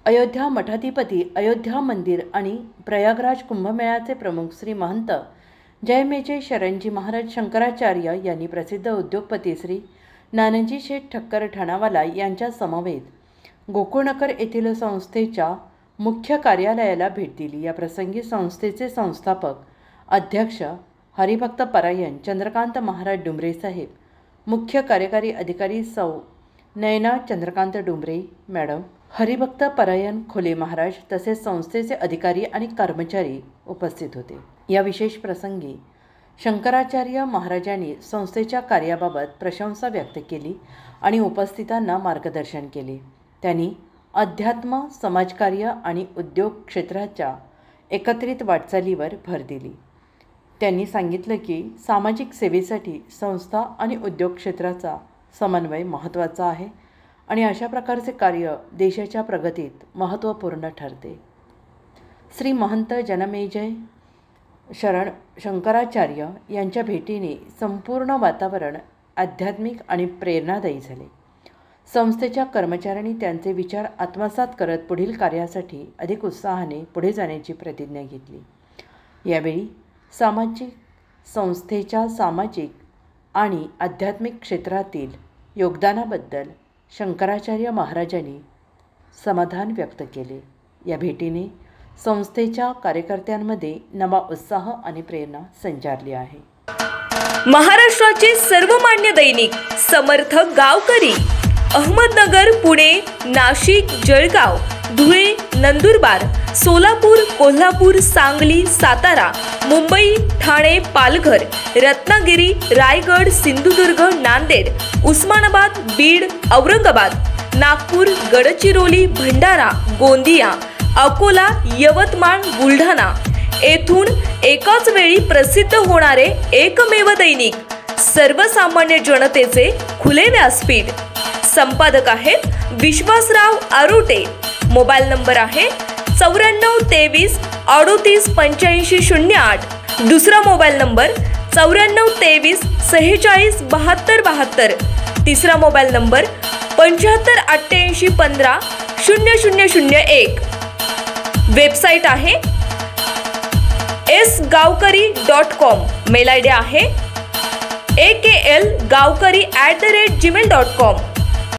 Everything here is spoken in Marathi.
अयोध्या मठाधिपती, अयोध्या मंदिर आणि प्रयागराज कुंभमेळ्याचे प्रमुख श्री महंत जयमेजय शरणजी महाराज शंकराचार्य यांनी प्रसिद्ध उद्योगपती श्री नानाजी शेठ ठक्कर ठाणावाला यांच्या समवेत गोकुळनगर येथील संस्थेच्या मुख्य कार्यालयाला भेट दिली। या प्रसंगी संस्थेचे संस्थापक अध्यक्ष हरिभक्त परायण चंद्रकांत महाराज डुमरे साहेब, मुख्य कार्यकारी अधिकारी सौ नयना चंद्रकांत डुमरे मॅडम, हरिभक्त परायण खोले महाराज तसेच संस्थेचे अधिकारी आणि कर्मचारी उपस्थित होते। या विशेष प्रसंगी शंकराचार्य महाराजांनी संस्थेच्या कार्याबाबत प्रशंसा व्यक्त केली आणि उपस्थितांना मार्गदर्शन केले। त्यांनी अध्यात्म, समाजकार्य आणि उद्योग क्षेत्राच्या एकत्रित वाटचालीवर भर दिली। त्यांनी सांगितलं की सामाजिक सेवेसाठी संस्था आणि उद्योग क्षेत्राचा समन्वय महत्त्वाचा आहे आणि अशा प्रकारचे कार्य देशाच्या प्रगतीत महत्त्वपूर्ण ठरते। श्री महंत जनमेजय शरण शंकराचार्य यांच्या भेटीने संपूर्ण वातावरण आध्यात्मिक आणि प्रेरणादायी झाले। संस्थेच्या कर्मचाऱ्यांनी त्यांचे विचार आत्मसात करत पुढील कार्यासाठी अधिक उत्साहाने पुढे जाण्याची प्रतिज्ञा घेतली। यावेळी संस्थेच्या सामाजिक आणि आध्यात्मिक क्षेत्रातील योगदानाबद्दल शंकराचार्य महाराजांनी समाधान व्यक्त केले। या भेटीने संस्थेच्या कार्यकर्त्यांमध्ये नवा उत्साह आणि प्रेरणा संचारली आहे। महाराष्ट्राचे सर्वमान्य दैनिक समर्थ गावकरी अहमदनगर, पुणे, नाशिक, जळगाव, धुळे, नंदुरबार, सोलापूर, कोल्हापूर, सांगली, सातारा, मुंबई, ठाणे, पालघर, रत्नागिरी, रायगड, सिंधुदुर्ग, नांदेड, उस्मानाबाद, बीड, औरंगाबाद, नागपूर, गडचिरोली, भंडारा, गोंदिया, अकोला, यवतमाळ, बुलढाणा येथून एकाच वेळी प्रसिद्ध होणारे एकमेव दैनिक, सर्वसामान्य जनतेचे खुले व्यासपीठ। संपादक आहेत विश्वासराव आरोटे। मोबाईल नंबर आहे 9423 38 85 08। दुसरा मोबाईल नंबर 9423 46 72 72। तिसरा मोबाईल नंबर 75 88 15 0001। वेबसाईट आहे sgavkari.com। मेल आयडी आहे aklgavkari@gmail.com।